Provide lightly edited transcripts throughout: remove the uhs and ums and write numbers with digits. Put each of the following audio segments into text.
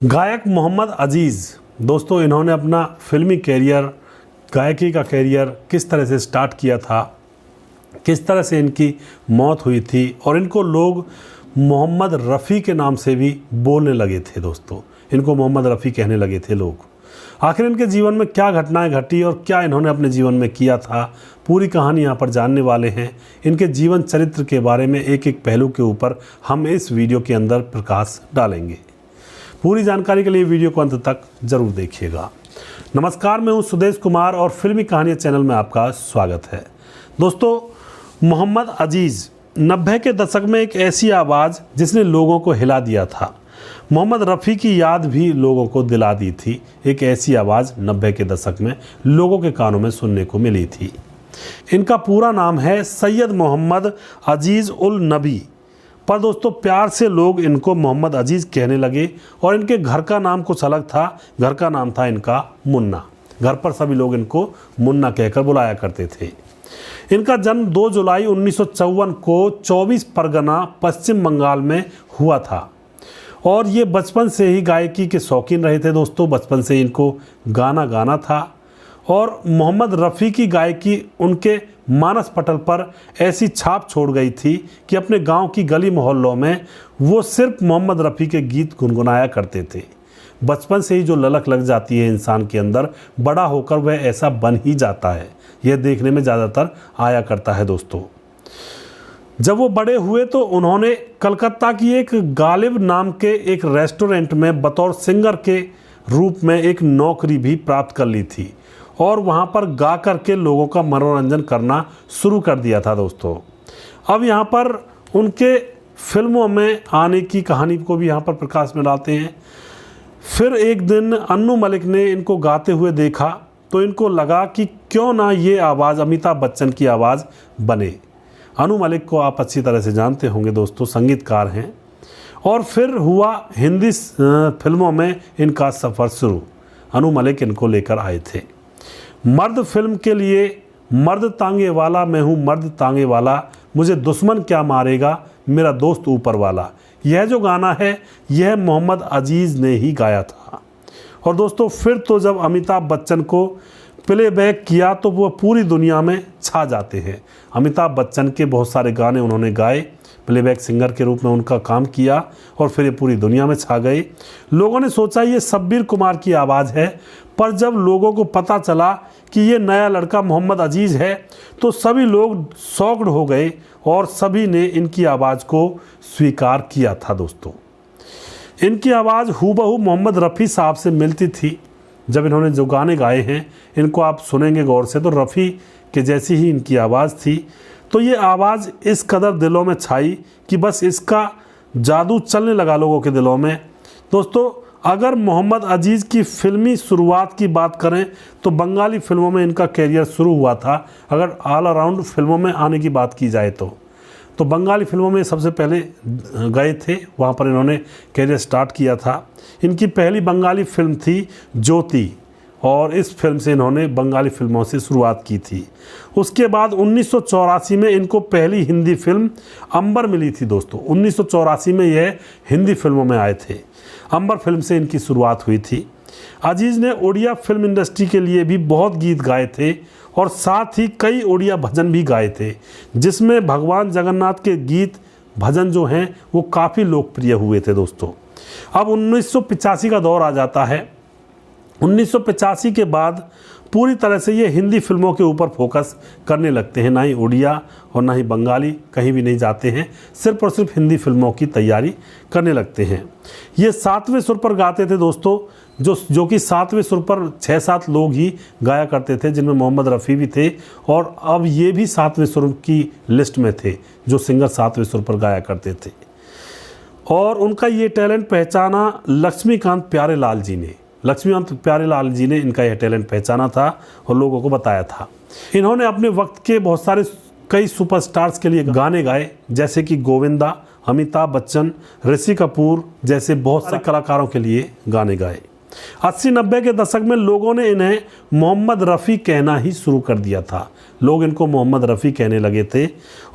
गायक मोहम्मद अजीज़ दोस्तों, इन्होंने अपना फिल्मी कैरियर, गायकी का कैरियर किस तरह से स्टार्ट किया था, किस तरह से इनकी मौत हुई थी और इनको लोग मोहम्मद रफ़ी के नाम से भी बोलने लगे थे। दोस्तों, इनको मोहम्मद रफ़ी कहने लगे थे लोग। आखिर इनके जीवन में क्या घटनाएं घटी और क्या इन्होंने अपने जीवन में किया था, पूरी कहानी यहाँ पर जानने वाले हैं। इनके जीवन चरित्र के बारे में एक एक पहलू के ऊपर हम इस वीडियो के अंदर प्रकाश डालेंगे। पूरी जानकारी के लिए वीडियो को अंत तक जरूर देखिएगा। नमस्कार, मैं हूँ सुदेश कुमार और फिल्मी कहानियाँ चैनल में आपका स्वागत है। दोस्तों, मोहम्मद अजीज़ 90 के दशक में एक ऐसी आवाज़ जिसने लोगों को हिला दिया था। मोहम्मद रफ़ी की याद भी लोगों को दिला दी थी। एक ऐसी आवाज़ 90 के दशक में लोगों के कानों में सुनने को मिली थी। इनका पूरा नाम है सैयद मोहम्मद अजीज़ उल नबी, पर दोस्तों प्यार से लोग इनको मोहम्मद अजीज़ कहने लगे और इनके घर का नाम कुछ अलग था। घर का नाम था इनका मुन्ना। घर पर सभी लोग इनको मुन्ना कहकर बुलाया करते थे। इनका जन्म 2 जुलाई 1954 को 24 परगना पश्चिम बंगाल में हुआ था और ये बचपन से ही गायकी के शौकीन रहे थे। दोस्तों, बचपन से इनको गाना गाना था और मोहम्मद रफ़ी की गायकी उनके मानस पटल पर ऐसी छाप छोड़ गई थी कि अपने गांव की गली मोहल्लों में वो सिर्फ मोहम्मद रफ़ी के गीत गुनगुनाया करते थे। बचपन से ही जो ललक लग जाती है इंसान के अंदर, बड़ा होकर वह ऐसा बन ही जाता है। यह देखने में ज़्यादातर आया करता है। दोस्तों, जब वो बड़े हुए तो उन्होंने कलकत्ता की एक गालिब नाम के एक रेस्टोरेंट में बतौर सिंगर के रूप में एक नौकरी भी प्राप्त कर ली थी और वहाँ पर गा कर के लोगों का मनोरंजन करना शुरू कर दिया था। दोस्तों, अब यहाँ पर उनके फिल्मों में आने की कहानी को भी यहाँ पर प्रकाश में लाते हैं। फिर एक दिन अन्नू मलिक ने इनको गाते हुए देखा तो इनको लगा कि क्यों ना ये आवाज़ अमिताभ बच्चन की आवाज़ बने। अनु मलिक को आप अच्छी तरह से जानते होंगे दोस्तों, संगीतकार हैं। और फिर हुआ हिंदी फिल्मों में इनका सफ़र शुरू। अनु मलिक इनको लेकर आए थे। मर्द फिल्म के लिए मर्द तांगे वाला, मैं हूँ मर्द तांगे वाला, मुझे दुश्मन क्या मारेगा, मेरा दोस्त ऊपर वाला। यह जो गाना है यह मोहम्मद अजीज़ ने ही गाया था। और दोस्तों, फिर तो जब अमिताभ बच्चन को प्लेबैक किया तो वो पूरी दुनिया में छा जाते हैं। अमिताभ बच्चन के बहुत सारे गाने उन्होंने गाए, प्लेबैक सिंगर के रूप में उनका काम किया और फिर ये पूरी दुनिया में छा गए। लोगों ने सोचा ये शब्बीर कुमार की आवाज़ है, पर जब लोगों को पता चला कि ये नया लड़का मोहम्मद अजीज़ है तो सभी लोग शॉक्ड हो गए और सभी ने इनकी आवाज़ को स्वीकार किया था। दोस्तों, इनकी आवाज़ हूबहू मोहम्मद रफ़ी साहब से मिलती थी। जब इन्होंने जो गाने गाए हैं इनको आप सुनेंगे गौर से तो रफ़ी के जैसी ही इनकी आवाज़ थी। तो ये आवाज़ इस कदर दिलों में छाई कि बस इसका जादू चलने लगा लोगों के दिलों में। दोस्तों, अगर मोहम्मद अजीज़ की फ़िल्मी शुरुआत की बात करें तो बंगाली फ़िल्मों में इनका कैरियर शुरू हुआ था। अगर ऑल अराउंड फिल्मों में आने की बात की जाए तो बंगाली फ़िल्मों में सबसे पहले गए थे, वहाँ पर इन्होंने कैरियर स्टार्ट किया था। इनकी पहली बंगाली फ़िल्म थी ज्योति और इस फिल्म से इन्होंने बंगाली फ़िल्मों से शुरुआत की थी। उसके बाद 1984 में इनको पहली हिंदी फिल्म अंबर मिली थी। दोस्तों, 1984 में यह हिंदी फिल्मों में आए थे। अंबर फिल्म से इनकी शुरुआत हुई थी। अजीज़ ने उड़िया फिल्म इंडस्ट्री के लिए भी बहुत गीत गाए थे और साथ ही कई उड़िया भजन भी गाए थे, जिसमें भगवान जगन्नाथ के गीत भजन जो हैं वो काफ़ी लोकप्रिय हुए थे। दोस्तों, अब 1985 का दौर आ जाता है। 1985 के बाद पूरी तरह से ये हिंदी फिल्मों के ऊपर फोकस करने लगते हैं। ना ही उड़िया और ना ही बंगाली कहीं भी नहीं जाते हैं, सिर्फ और सिर्फ हिंदी फिल्मों की तैयारी करने लगते हैं। ये 7वें सुर पर गाते थे दोस्तों, जो कि 7वें सुर पर 6-7 लोग ही गाया करते थे, जिनमें मोहम्मद रफ़ी भी थे और अब ये भी 7वें सुर की लिस्ट में थे जो सिंगर 7वें सुर पर गाया करते थे। और उनका ये टैलेंट पहचाना लक्ष्मीकांत प्यारेलाल जी ने। लक्ष्मीकांत प्यारेलाल जी ने इनका यह टैलेंट पहचाना था और लोगों को बताया था। इन्होंने अपने वक्त के बहुत सारे कई सुपरस्टार्स के लिए गाने गाए, जैसे कि गोविंदा, अमिताभ बच्चन, ऋषि कपूर जैसे बहुत सारे कलाकारों के लिए गाने गाए। 80-90 के दशक में लोगों ने इन्हें मोहम्मद रफ़ी कहना ही शुरू कर दिया था। लोग इनको मोहम्मद रफ़ी कहने लगे थे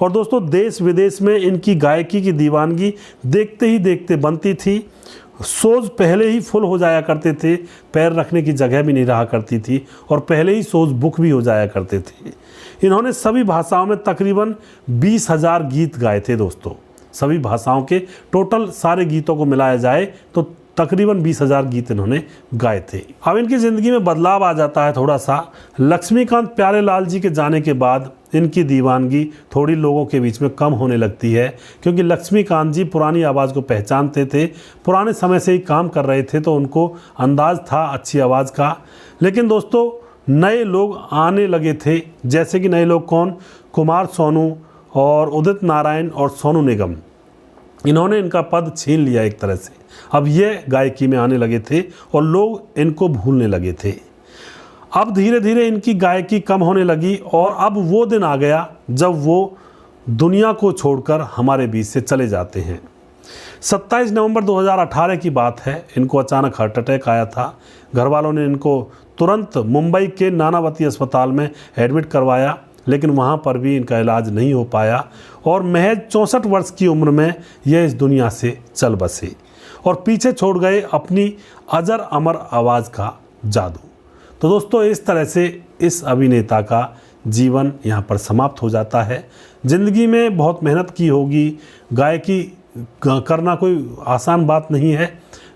और दोस्तों, देश विदेश में इनकी गायकी की दीवानगी देखते ही देखते बनती थी। शोज़ पहले ही फुल हो जाया करते थे, पैर रखने की जगह भी नहीं रहा करती थी और पहले ही शोज़ बुक भी हो जाया करते थे। इन्होंने सभी भाषाओं में तकरीबन 20,000 गीत गाए थे दोस्तों। सभी भाषाओं के टोटल सारे गीतों को मिलाया जाए तो तकरीबन 20,000 गीत इन्होंने गाए थे। अब इनकी ज़िंदगी में बदलाव आ जाता है थोड़ा सा। लक्ष्मीकांत प्यारेलाल जी के जाने के बाद इनकी दीवानगी थोड़ी लोगों के बीच में कम होने लगती है, क्योंकि लक्ष्मीकांत जी पुरानी आवाज़ को पहचानते थे, पुराने समय से ही काम कर रहे थे तो उनको अंदाज़ था अच्छी आवाज़ का। लेकिन दोस्तों नए लोग आने लगे थे, जैसे कि नए लोग कौन? कुमार सोनू और उदित नारायण और सोनू निगम। इन्होंने इनका पद छीन लिया एक तरह से। अब ये गायकी में आने लगे थे और लोग इनको भूलने लगे थे। अब धीरे धीरे इनकी गायकी कम होने लगी और अब वो दिन आ गया जब वो दुनिया को छोड़कर हमारे बीच से चले जाते हैं। 27 नवंबर 2018 की बात है। इनको अचानक हार्ट अटैक आया था। घर वालों ने इनको तुरंत मुंबई के नानावती अस्पताल में एडमिट करवाया, लेकिन वहाँ पर भी इनका इलाज नहीं हो पाया और महज 64 वर्ष की उम्र में यह इस दुनिया से चल बसे और पीछे छोड़ गए अपनी अजर अमर आवाज़ का जादू। तो दोस्तों इस तरह से इस अभिनेता का जीवन यहाँ पर समाप्त हो जाता है। ज़िंदगी में बहुत मेहनत की होगी। गायकी करना कोई आसान बात नहीं है।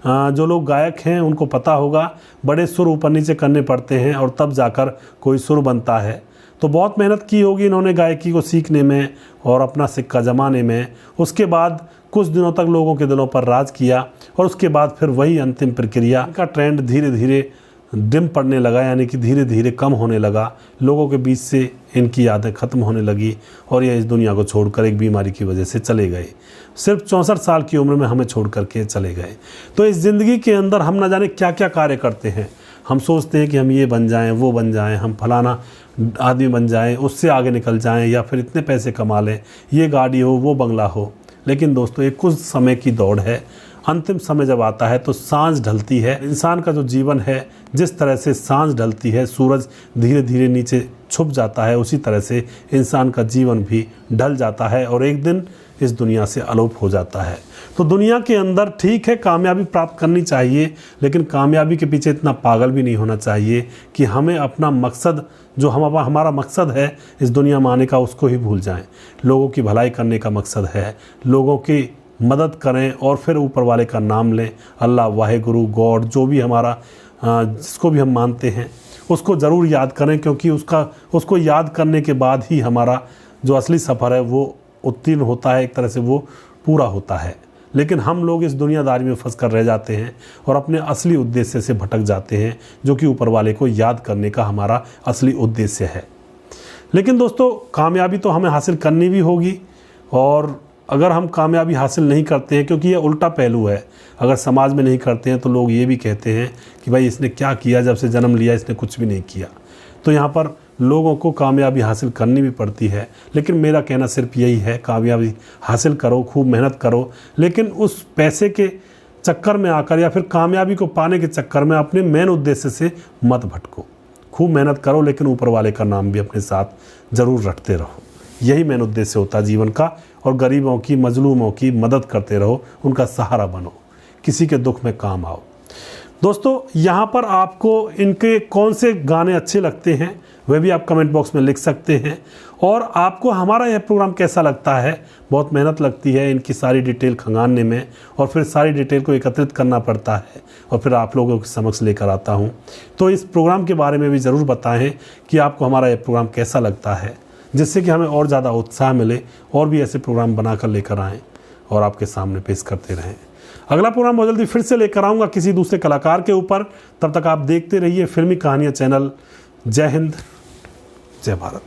जो लोग गायक हैं उनको पता होगा, बड़े सुर ऊपर नीचे करने पड़ते हैं और तब जाकर कोई सुर बनता है। तो बहुत मेहनत की होगी इन्होंने गायकी को सीखने में और अपना सिक्का जमाने में। उसके बाद कुछ दिनों तक लोगों के दिलों पर राज किया और उसके बाद फिर वही अंतिम प्रक्रिया का ट्रेंड धीरे धीरे डिम पड़ने लगा, यानी कि धीरे धीरे कम होने लगा। लोगों के बीच से इनकी यादें ख़त्म होने लगी और ये इस दुनिया को छोड़कर एक बीमारी की वजह से चले गए। सिर्फ 64 साल की उम्र में हमें छोड़ करके चले गए। तो इस ज़िंदगी के अंदर हम न जाने क्या क्या कार्य करते हैं। हम सोचते हैं कि हम ये बन जाएं, वो बन जाएं, हम फलाना आदमी बन जाएं, उससे आगे निकल जाएं, या फिर इतने पैसे कमा लें, ये गाड़ी हो, वो बंगला हो। लेकिन दोस्तों एक कुछ समय की दौड़ है। अंतिम समय जब आता है तो सांझ ढलती है। इंसान का जो जीवन है, जिस तरह से सांझ ढलती है, सूरज धीरे धीरे नीचे छुप जाता है, उसी तरह से इंसान का जीवन भी ढल जाता है और एक दिन इस दुनिया से अलोप हो जाता है। तो दुनिया के अंदर ठीक है कामयाबी प्राप्त करनी चाहिए, लेकिन कामयाबी के पीछे इतना पागल भी नहीं होना चाहिए कि हमें अपना मकसद, जो हमारा मकसद है इस दुनिया में आने का, उसको ही भूल जाएं। लोगों की भलाई करने का मकसद है, लोगों की मदद करें और फिर ऊपर वाले का नाम लें। अल्लाह, वाहेगुरु, गॉड, जो भी हमारा जिसको भी हम मानते हैं उसको ज़रूर याद करें, क्योंकि उसको याद करने के बाद ही हमारा जो असली सफ़र है वो उत्तीर्ण होता है, एक तरह से वो पूरा होता है। लेकिन हम लोग इस दुनियादारी में फंस कर रह जाते हैं और अपने असली उद्देश्य से भटक जाते हैं, जो कि ऊपर वाले को याद करने का हमारा असली उद्देश्य है। लेकिन दोस्तों कामयाबी तो हमें हासिल करनी भी होगी, और अगर हम कामयाबी हासिल नहीं करते हैं, क्योंकि ये उल्टा पहलू है, अगर समाज में नहीं करते हैं तो लोग ये भी कहते हैं कि भाई इसने क्या किया, जब से जन्म लिया इसने कुछ भी नहीं किया। तो यहाँ पर लोगों को कामयाबी हासिल करनी भी पड़ती है। लेकिन मेरा कहना सिर्फ यही है, कामयाबी हासिल करो, खूब मेहनत करो, लेकिन उस पैसे के चक्कर में आकर या फिर कामयाबी को पाने के चक्कर में अपने मेन उद्देश्य से मत भटको। खूब मेहनत करो, लेकिन ऊपर वाले का नाम भी अपने साथ ज़रूर रखते रहो। यही मेन उद्देश्य होता है जीवन का। और गरीबों की, मजलूमों की मदद करते रहो, उनका सहारा बनो, किसी के दुख में काम आओ। दोस्तों यहाँ पर आपको इनके कौन से गाने अच्छे लगते हैं वह भी आप कमेंट बॉक्स में लिख सकते हैं। और आपको हमारा यह प्रोग्राम कैसा लगता है। बहुत मेहनत लगती है इनकी सारी डिटेल खंगालने में, और फिर सारी डिटेल को एकत्रित करना पड़ता है और फिर आप लोगों के समक्ष लेकर आता हूँ। तो इस प्रोग्राम के बारे में भी ज़रूर बताएं कि आपको हमारा यह प्रोग्राम कैसा लगता है, जिससे कि हमें और ज़्यादा उत्साह मिले और भी ऐसे प्रोग्राम बनाकर लेकर आएँ और आपके सामने पेश करते रहें। अगला प्रोग्राम बहुत जल्दी फिर से लेकर आऊँगा किसी दूसरे कलाकार के ऊपर। तब तक आप देखते रहिए फिल्मी कहानियाँ चैनल। जय हिंद, जय भारत।